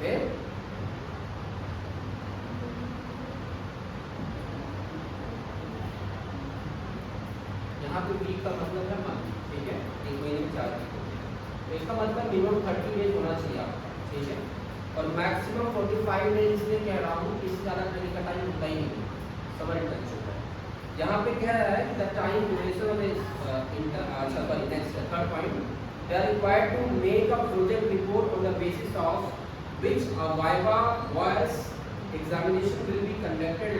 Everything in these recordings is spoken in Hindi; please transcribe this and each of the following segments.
ओके, यहाँ पे वीक का मतलब है मंथ, ठीक है, एक महीने में 4 वीक होते हैं, तो इसका मतलब मिनिमम 30 डेज होना चाहिए आपका, ठीक है, और मैक्सिमम 45 डेज इसलिए कह रहा हूँ कि इससे ज़्यादा ट्रेनिंग का टाइम होता ही नहीं समर इंटर्नशिप है। यहाँ पे कह रहा है the time duration is sorry next third point, they are required to make a project report on the basis of which a viva voice examination will be conducted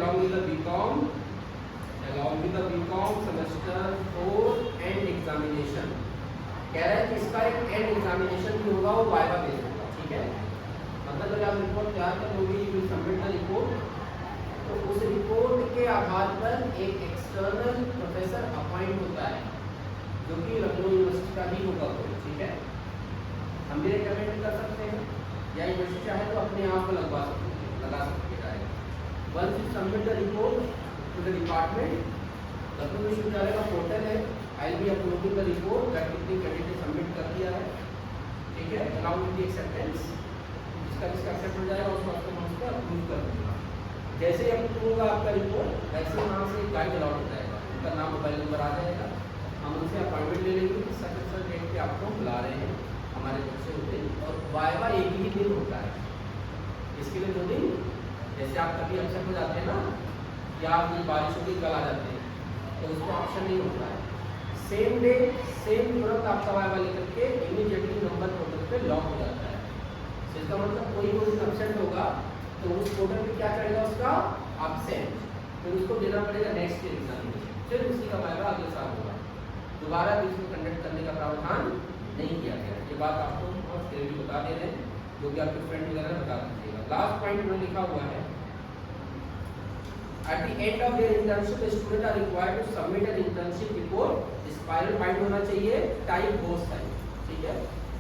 along with the BCom semester 4 end examination. कह रहा है कि इसका एक एंड एग्जामिनेशन भी होगा, वो वाइवा बेस्ड होगा, ठीक है, मतलब जब आप रिपोर्ट तैयार करोगे you will submit the report, तो उस रिपोर्ट के आधार पर एक एक्सटर्नल प्रोफेसर अपॉइंट होता है जो कि लखनऊ यूनिवर्सिटी का ही होगा कोई, ठीक है, हम भी रिकमेंड कर सकते हैं या यूनिवर्सिटी चाहे तो अपने आप को लगा सकते हैं। Once you submit the report to the department, Lucknow विश्वविद्यालय का पोर्टल है, I will be uploading the report that कितने कैंडिडेट सबमिट कर दिया है, ठीक है, अलाउ विद द एक्सेप्टेंस, जिसका एक्सेप्ट हो जाएगा उसको आपको हम उसका अप्रूव कर देंगे। जैसे ही अप्रूव होगा आपका रिपोर्ट, वैसे वहाँ से एक गाइड अलाउट हो जाएगा, उनका नाम मोबाइल नंबर आ जाएगा, हम उनसे अपॉइंटमेंट ले लेंगे कि सच डेट पे आपको बुला रहे हैं हमारे बच्चे होते हैं, और वाइवा एक ही दिन होता है, इसके लिए 2 दिन, जैसे आप कभी अपसेट हो जाते हैं ना, या आप बारिश होगी कल आ जाते हैं, तो उसको ऑप्शन नहीं होता है, सेम डे सेम तुरंत आपका वाइवा लेकर के इमीडिएटली नंबर पोर्टल पे लॉक हो जाता है। तो इसका मतलब कोई भी अपसेंट होगा तो उस पोर्टल पे क्या करेगा, उसका अपसेंट, फिर उसको देना पड़ेगा नेक्स्ट ईयर एग्जामिनेशन, फिर उसी का वाइवा अगले साल होगा, दोबारा भी इसको कंडक्ट करने का प्रावधान नहीं किया गया। ये बात आपको बहुत क्लियरली बता दे रहे हैं, जो कि आपके फ्रेंड वगैरह बता दीजिएगा। लास्ट पॉइंट में लिखा हुआ है, at the end of their internship the student are required to submit an internship report, spiral bind होना चाहिए, टाइप बोथ साइड, ठीक है,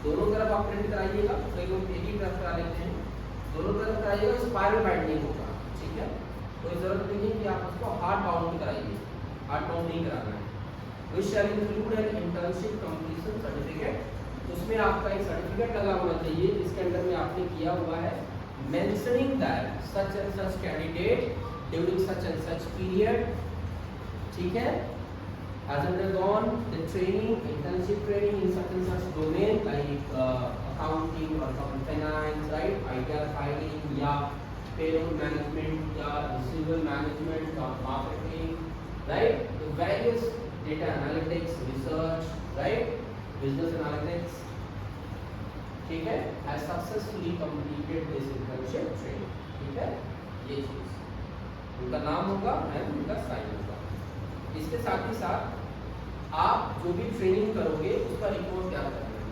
दोनों तरफ आप प्रिंट कराइएगा, कई लोग एक ही तरफ करा लेते हैं, दोनों तरफ कराइएगा, स्पाइरल बाइंड नहीं होगा, ठीक है, कोई जरूरत नहीं है कि आप उसको हार्ड बाउंड कराइए, हार्ड बाउंड नहीं कराना है। which shall include an internship completion certificate, उसमें आपका एक सर्टिफिकेट लगा होना चाहिए जिसके अंदर में आपने किया हुआ है mentioning that such and such candidate during such and such period, ठीक है, has undergone the training, internship training in such and such domain like accounting or finance, right, ITR filing या payroll management या receivable management or marketing, right, the various data analytics, research, right, business analytics, ठीक है, has successfully completed this internship training, ठीक है, ये चीज उनका नाम होगा एंड उनका साइन होगा। इसके साथ ही साथ आप जो भी ट्रेनिंग करोगे उसका रिपोर्ट क्या करना है।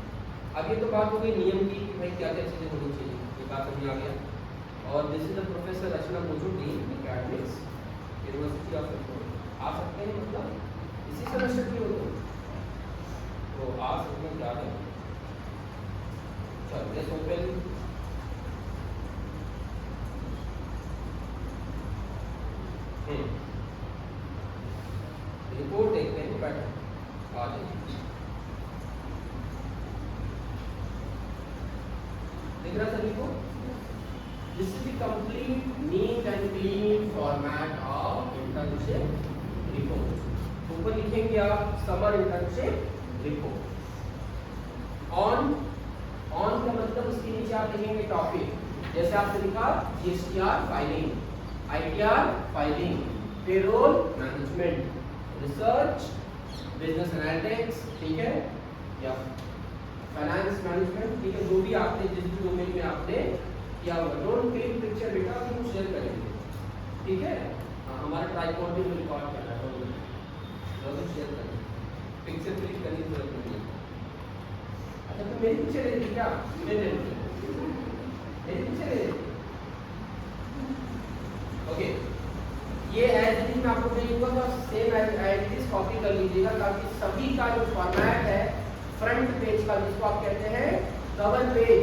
अब ये तो बात हो गई नियम की कि भाई क्या क्या चीज़ें होनी चाहिए, ये बात समझ आ गया। और this is the professor Rachna Mojudi academics university of Lucknow, आ सकते हैं, मतलब इसी सेमेस्टर की हो तो आ सकते हैं, क्या है, चलो लेट्स ओपन रिपोर्ट देखते हैं, बैठ आ जाइए, दिख रहा सभी को, this is the complete neat and clean format of internship report. ऊपर लिखेंगे आप समर इंटर्नशिप रिपोर्ट, ऑन का मतलब उसके नीचे आप लिखेंगे टॉपिक, जैसे आपने लिखा GSTR filing, ITR filing, payroll management, research, business analytics, ठीक है, या फाइनेंस मैनेजमेंट, ठीक है, जो भी आपने जिस भी डोमेन में आपने किया होगा, डोंट क्लिक पिक्चर बेटा, हम शेयर करेंगे, ठीक है, हमारा ट्राइपॉड भी रिकॉर्ड कर रहा है, तो शेयर करेंगे, पिक्चर क्लिक करने की जरूरत नहीं है। अच्छा तो मेरी पिक्चर ले ली क्या, मेरी पिक्चर ले ली, ओके, ये एज इट इज मैं आपको भेजूंगा तो same as it is copy कर लीजिएगा, ताकि सभी का जो फॉर्मेट है फ्रंट पेज का, जिसको आप कहते हैं कवर पेज,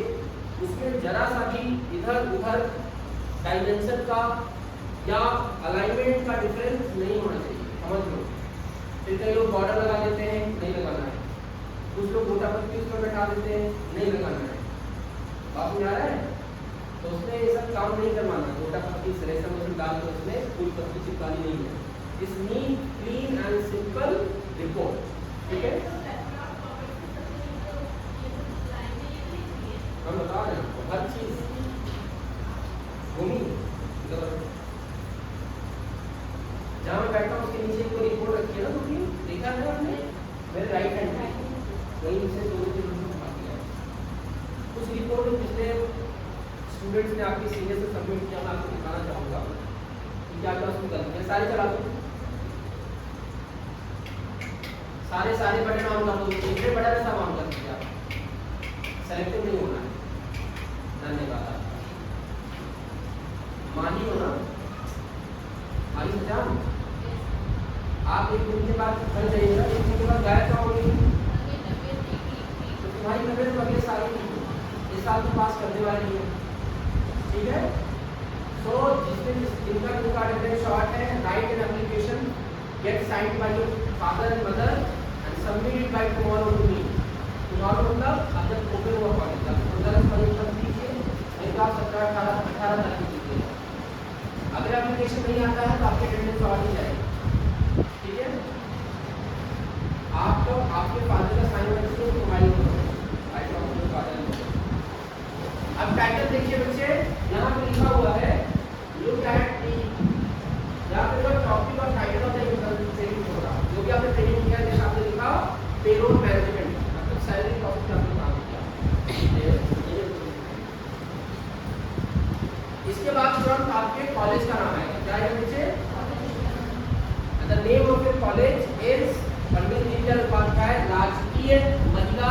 उसमें जरा सा भी इधर उधर डायमेंशन का या अलाइनमेंट का डिफरेंस नहीं होना चाहिए, समझ लो। फिर कई लोग बॉर्डर लगा देते हैं, नहीं लगाना है, कुछ लोग मोटा पत्ती उसमें बैठा देते हैं, नहीं लगाना है, बात समझ आ रहा है, तो उसने ये सब काम नहीं करवाना, गोटा पत्ती सिलेक्शन मशीन डाल के उसने फुल पत्ती चिपकानी नहीं है। इस neat clean and simple report, ठीक है। हम बता रहे हैं आपको हर चीज घूमी जहाँ मैं बैठा हूँ उसके नीचे कोई रिपोर्ट रखी है ना, तो देखा है आपने मेरे राइट हैंड में वहीं से दो तीन उस रिपोर्ट में पिछले स्टूडेंट्स ने आपके सीनियर से सबमिट किया। मैं आपको दिखाना चाहूँगा कि क्या क्या उसमें गलती है। सारे चला दो, सारे बटन ऑन कर दो, दूसरे बटन सब ऑन कर दीजिए। आप सेलेक्टिव नहीं होना है। धन्यवाद। मानी हो ना, मानी सजान, आप एक दिन के बाद घर जाइएगा, एक दिन के बाद गायब जाओगे तो तुम्हारी तबियत तो अगले साल ही, इस साल तो पास करने वाले नहीं है, ठीक है। सो जिनका अटेंडेंस शॉर्ट है, write an application, get signed by your father and mother and submit it by tomorrow to me. Tomorrow मतलब अब जब ओपन हुआ कॉलेज, अब 15 तारीख तक दीजिए, नहीं तो आप 17, 18 तारीख दीजिए। अगर एप्लीकेशन नहीं आता है तो आपकी अटेंडेंस शॉर्ट ही जाएगी, ठीक है। आपको आपके फादर का साइन होना चाहिए, तुम्हारी अब टाइटल देखिए बच्चे, यहाँ पे लिखा हुआ है लुक एट दी, यहाँ पे जो टॉपिक और title of the training program, जो भी आपने ट्रेनिंग किया जैसे आपने लिखा पेरोल मैनेजमेंट, मतलब सैलरी टॉपिक पे आपने काम किया। इसके बाद तुरंत आपके कॉलेज का नाम आएगा, क्या है बच्चे? The name of your college is Pandit Deendayal Upadhyay Rajkiya Mahila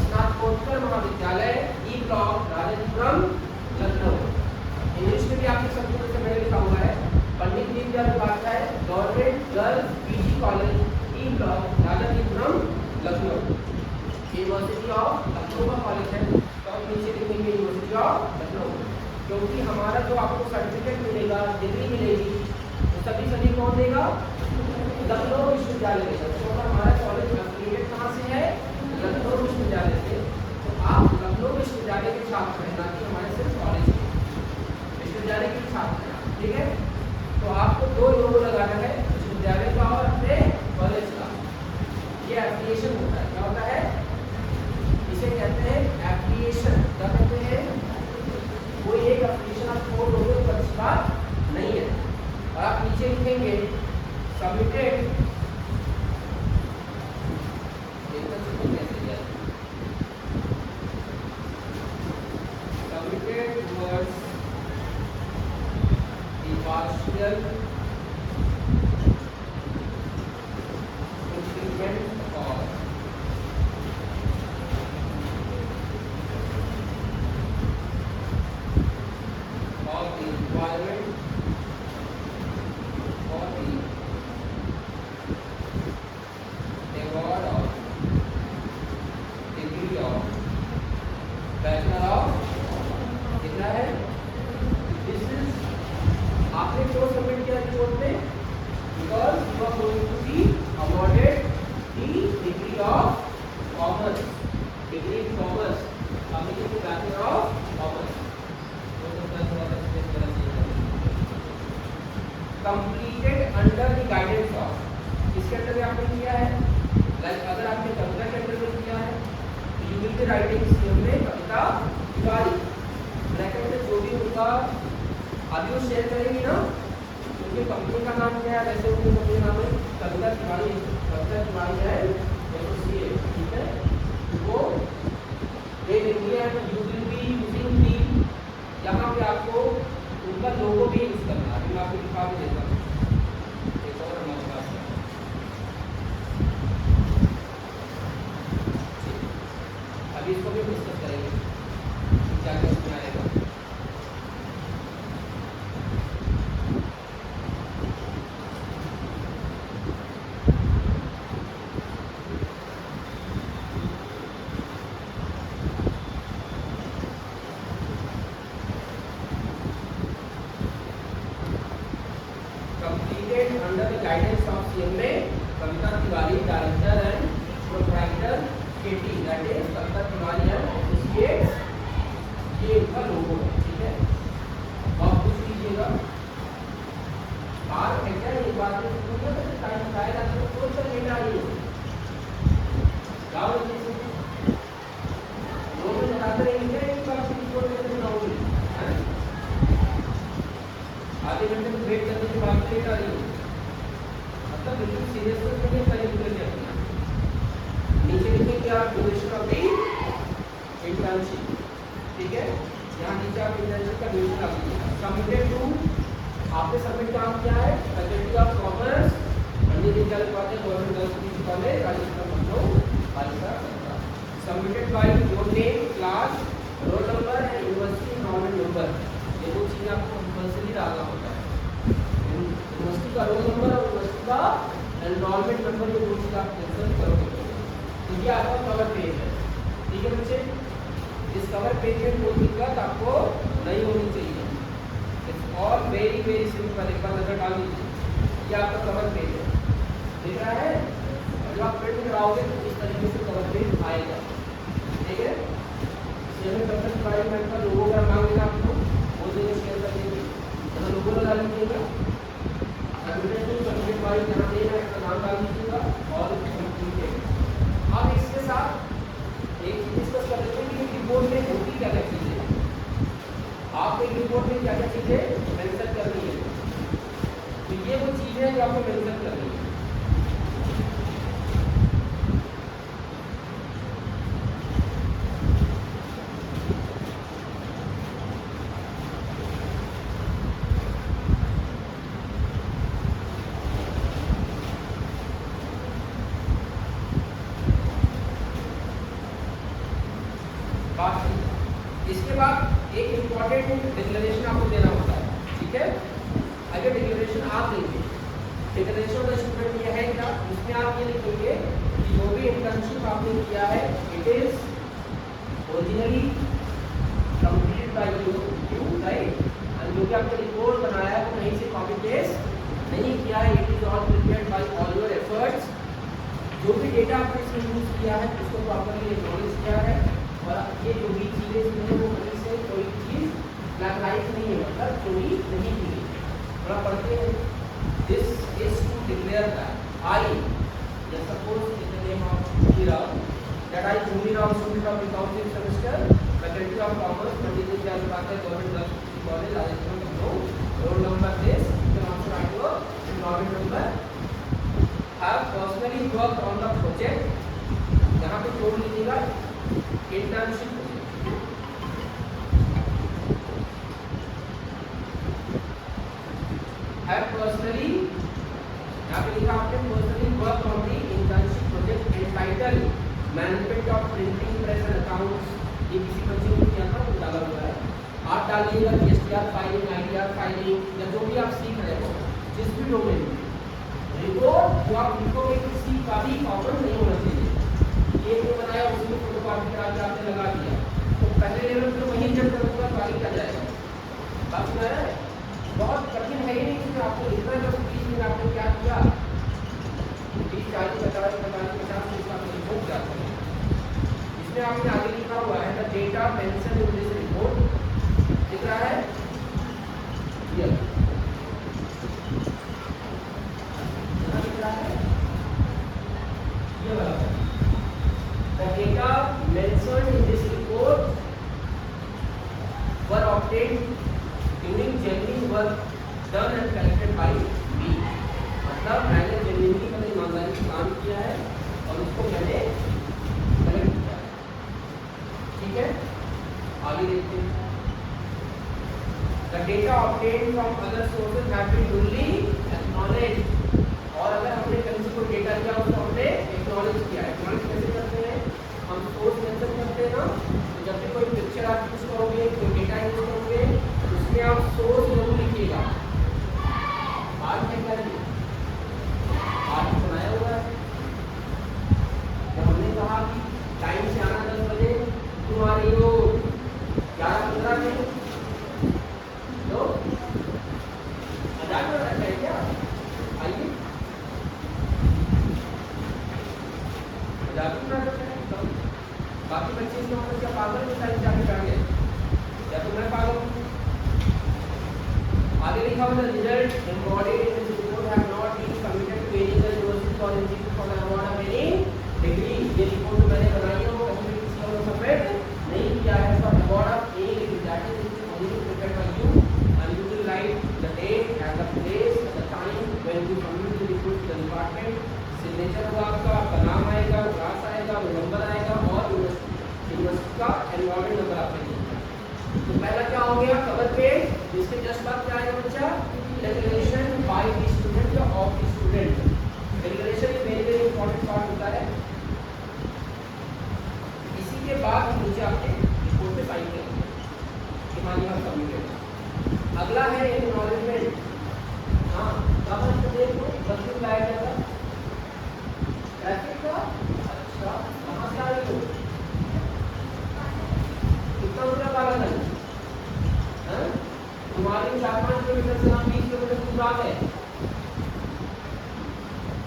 Snatakottar Mahavidyalaya, E block, Rajpuram, Lucknow. English में भी आपके सब्जेक्ट से मैंने लिखा हुआ है Pandit Deendayal Upadhyay government girls PG college, E block, Rajpuram, Lucknow. University of Lucknow का कॉलेज है, तो आप नीचे लिखेंगे यूनिवर्सिटी ऑफ लखनऊ, क्योंकि हमारा जो आपको सर्टिफिकेट मिलेगा, डिग्री मिलेगी, तो सभी कौन देगा? लखनऊ विश्वविद्यालय देगा। तो हमारा कॉलेज एफिलिएटेड कहाँ से है? लखनऊ विश्वविद्यालय से। तो आप लखनऊ विश्वविद्यालय के छात्र हैं, ना कि हमारे सिर्फ कॉलेज के विश्वविद्यालय के छात्र हैं, ठीक है। तो आपको दो लोगो लगाना है, विश्वविद्यालय का और अपने कॉलेज का। ये एप्लीकेशन होता है, क्या होता है? इसे कहते हैं एप्लीकेशन। क्या कहते हैं? कोई एक एप्लीकेशन आप छोड़ दोगे तो अच्छी बात नहीं है। और आप नीचे लिखेंगे submitted, submitted towards the partial fulfillment of the requirement for the award of degree of Bachelor of, कितना है? This is आपने क्यों सबमिट किया रिपोर्ट में? Because you are going to be awarded the degree of commerce, degree in commerce, आपने किसी Bachelor of commerce, completed under the guidance of, किसके अंडर में आपने किया है? लाइक अगर आपने कविता के अंडर में किया है तो you will be writing CM में कविता तिवारी, ब्रैकेट में जो भी उनका अभी वो शेयर करेंगे ना, उनकी कंपनी का नाम क्या है, वैसे उनकी कंपनी का नाम है कविता तिवारी, कविता तिवारी है एसोसिएट, ठीक है। वो दे देंगे and you will be using the, यहाँ पे आपको उनका लोगो भी यूज करना है। मैं आपको दिखा भी देता हूँ, एक और हमारे पास है, अभी इसको भी डिस्कस करेंगे क्या क्या इसमें आएगा। Completed under the guidance of CMA Kavita Tiwari, director and proprietor KT, that is Kavita Tiwari and Associates, ये इनका लोगो है, ठीक है। है, आप पूछ लीजिएगा बात है क्या ये बात है तो टाइम शायद आपको कौन सा डेटा आई है क्या होती है लोग बताते रहेंगे कि आप रिपोर्ट कैसे बनाओगे है आधे घंटे में वेट करने के बाद डेट आ रही है मतलब बिल्कुल सीरियसनेस में नहीं सारी निकल जाती है नीचे लिखें कि आप ड्यूरेशन ऑफ द इंटर्नशिप ठीक है यहाँ नीचे आप इंटर्नशिप का ड्यूरेशन आप लीजिएगा सबमिटेड टू आपने सबमिट काम किया है faculty of commerce Pandit Deendayal Upadhyay government girls college Rajasthan Lucknow बालिका submitted by your name class roll number and university enrollment number ये दो चीजें आपको कंपल्सरी डालना होता है यूनिवर्सिटी का रोल नंबर और यूनिवर्सिटी का एनरोलमेंट नंबर ये दो चीजें आप मेंशन करोगे तो ये आपका कवर पेज है ठीक है बच्चे इस कवर पेज में कोई दिक्कत आपको नहीं होनी चाहिए और वेरी सिंपल एक बार नजर डाल दीजिए ये आपका कवर पेज है दिख रहा है और जब आप प्रिंट कराओगे तो इस तरीके से कवर पेज आएगा ठीक है सेवन परसेंट प्राइवेट का लोगो का मांगेगा आपको वो देने शेयर कर देंगे तो लोगो लगा लीजिएगा एडवर्टाइजमेंट सबमिट फाइल यहाँ देना है इसका नाम डाल दीजिएगा और अब इसके साथ एक चीज डिस्कस कर लेते हैं कि रिपोर्ट में होती क्या क्या चीजें आप एक रिपोर्ट में क्या क्या चीजें मेंशन करनी है तो ये वो चीजें हैं जो आपको मेंशन करनी है इसके बाद एक इम्पॉर्टेंट डिक्लेरेशन आपको देना होता है ठीक है अगर डिक्लेरेशन आप देंगे डिक्लेरेशन का स्टूडेंट ये है क्या इसमें आप ये लिखेंगे कि जो भी इंटर्नशिप आपने किया है it is originally completed by you right और जो कि आपने रिपोर्ट बनाया है वो कहीं से कॉपी पेस्ट नहीं किया है it is all prepared by all your efforts जो भी डेटा आपने इसमें यूज किया है उसको प्रॉपर्ली एक्नॉलेज किया है और ये जो भी चीजें इसमें वो कहीं से कोई चीज लैगलाइज नहीं है मतलब चोरी नहीं की थोड़ा पढ़ते हैं this is to declare that I just suppose in the name of Rao that I Jumi Rao student of accounting semester faculty of commerce Pandit Deendayal Upadhyay government girls college Rajasthan Lucknow roll number this you can also write your enrollment number have personally worked on the project यहाँ पे जोड़ लीजिएगा internship have personally यहाँ पे लिखा आपने personally worked on the internship project entitled management of printing press and accounts ये किसी बच्चे को किया था वो डाला हुआ है आप डालिएगा STR फाइलिंग ITR फाइलिंग या जो भी आप सीख रहे हो जिस भी डोमेन में रिपोर्ट जो आप लिखोगे किसी का भी कॉमन नहीं होना चाहिए ये जो बनाया उसमें फोटोकॉपी करा के आपने लगा दिया तो पहले लेवल पे वही जब करूँगा तो आगे क्या जाएगा बात सुना है बहुत कठिन है ये नहीं कि आपको लिखना जब 30 दिन आपने क्या किया 30 40 50 इसका रिपोर्ट क्या करें इसमें आपने आगे लिखा हुआ है the data mention in this report दिख रहा है ये वाला the data mentioned in this report were obtained during genuine work done and collected by me मतलब मैंने genuinely मैंने ईमानदारी से काम किया है और उसको मैंने कलेक्ट किया है ठीक है आगे देखते हैं the data obtained from other sources have been duly acknowledged और अगर हमने कहीं से कोई डेटा लिया उसको हमने एक्नॉलेज किया एक्नॉलेज कैसे करते हैं हम सोर्स मेंशन करते हैं ना तो जब भी कोई पिक्चर आप यूज करोगे कोई डेटा यूज करोगे उसमें आप सोर्स जरूर लिखिएगा आज क्या करेंगे आज बनाया हुआ है जब हमने कहा कि टाइम से आना 10 बजे तुम आ रही हो 11:15 में तो मजाक कर रहा है क्या आइए बाकी बच्चे इसमें क्या पागल में टाइम जाके बैठ गए या तो मैं पागल हूँ on the result embodied in this report have not been submitted to any other university or institute for the award of any degree. ये रिपोर्ट जो मैंने बनाई है वो कहीं भी किसी और को सबमिट नहीं किया है for award of any degree. That is only prepared by you and you will write the date and the place and the time when you submit the report to the department. Signature होगा आपका, आपका नाम आएगा, क्लास आएगा, नंबर आएगा और यूनिवर्सिटी का एनरोलमेंट नंबर आपका दिया। तो पहला क्या हो गया कवर पेज, जिसके जस्ट बाद क्या आएगा बच्चा, डिक्लेरेशन बाय द स्टूडेंट या ऑफ द स्टूडेंट। डिक्लेरेशन एक वेरी वेरी इंपॉर्टेंट पार्ट होता है। इसी के बाद नीचे आपके रिपोर्ट पे साइन करेंगे कि मान लिया सबमिटेड। अगला है एक्नॉलेजमेंट। हाँ कवर पे देखो बच्चों का आया था ट्रैफिक का। अच्छा कहाँ से आ रहे हो, कितना दूर का है, तुम्हारी 4-5 किलोमीटर से हम 20 किलोमीटर दूर आ गए।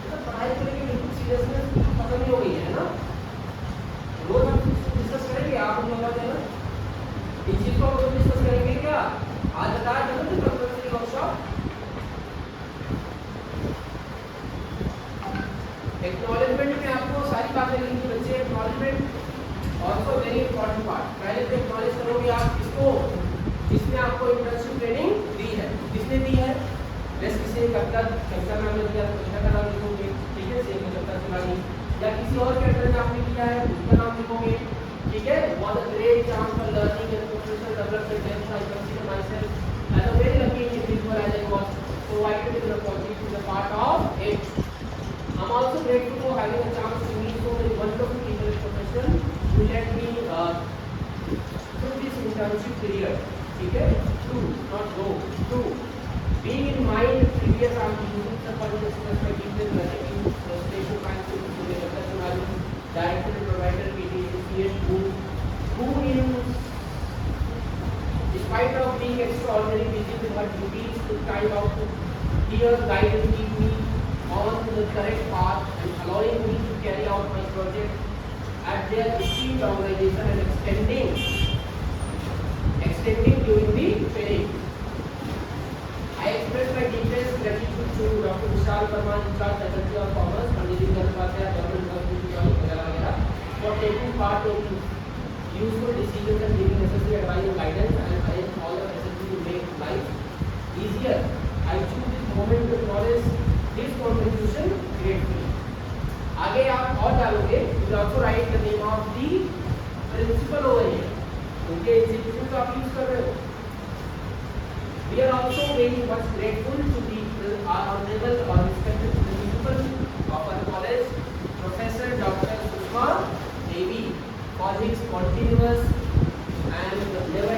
तो पढ़ाई को लेकर बिल्कुल सीरियसनेस खत्म ही हो गई है ना। रोज हम डिस्कस करेंगे, आप हम लोग है ना इस चीज को रोज डिस्कस करेंगे क्या। आज बताया था ना कंपल्सरी वर्कशॉप। एक्नॉलेजमेंट में आपको सारी बातें लिखनी बच्चे। Acknowledgement also very important part. पहले तो एक्नॉलेज करोगे आप इसको जिसने आपको इंटर्नशिप ट्रेनिंग दी है। किसने दी है, जैसे किसी ने कविता नाम लिख दिया तो कविता का नाम लिखोगे, ठीक है, सेम कविता चुरानी, या किसी और कैरेक्टर ने आपने किया है उसका नाम लिखोगे, ठीक है। What a great chance for learning and professional development and I consider myself as a very lucky individual as I was provided with the opportunity to be a part of it. I'm also grateful for having a chance to meet so many wonderful English professionals who let me through this internship period. ठीक है, to not go to being in mind previous I'm using the particular perspective with learning frustration kinds of the professional director and provider PTCS who in despite of being extraordinarily busy with her duties took time out to hear, guide and keep me on the correct path and allowing me to carry out my project at their esteemed organization and extending during the training. I express my deepest gratitude to Dr. Vishal Parmar, Charge Faculty of Commerce, Pandit Deen Upadhyay, Government University of for taking part in useful decisions and giving necessary advice and guidance and arrange all the necessary to make life easier. I choose this moment to acknowledge his contribution gratefully. आगे आप और डालोगे, you will also write the name of the principal over here. उनके इंस्टीट्यूशन को आप यूज कर रहे हो। We are also very much grateful to the honorable or respected principal of our college, Professor Dr. Sushma Devi, for his continuous and never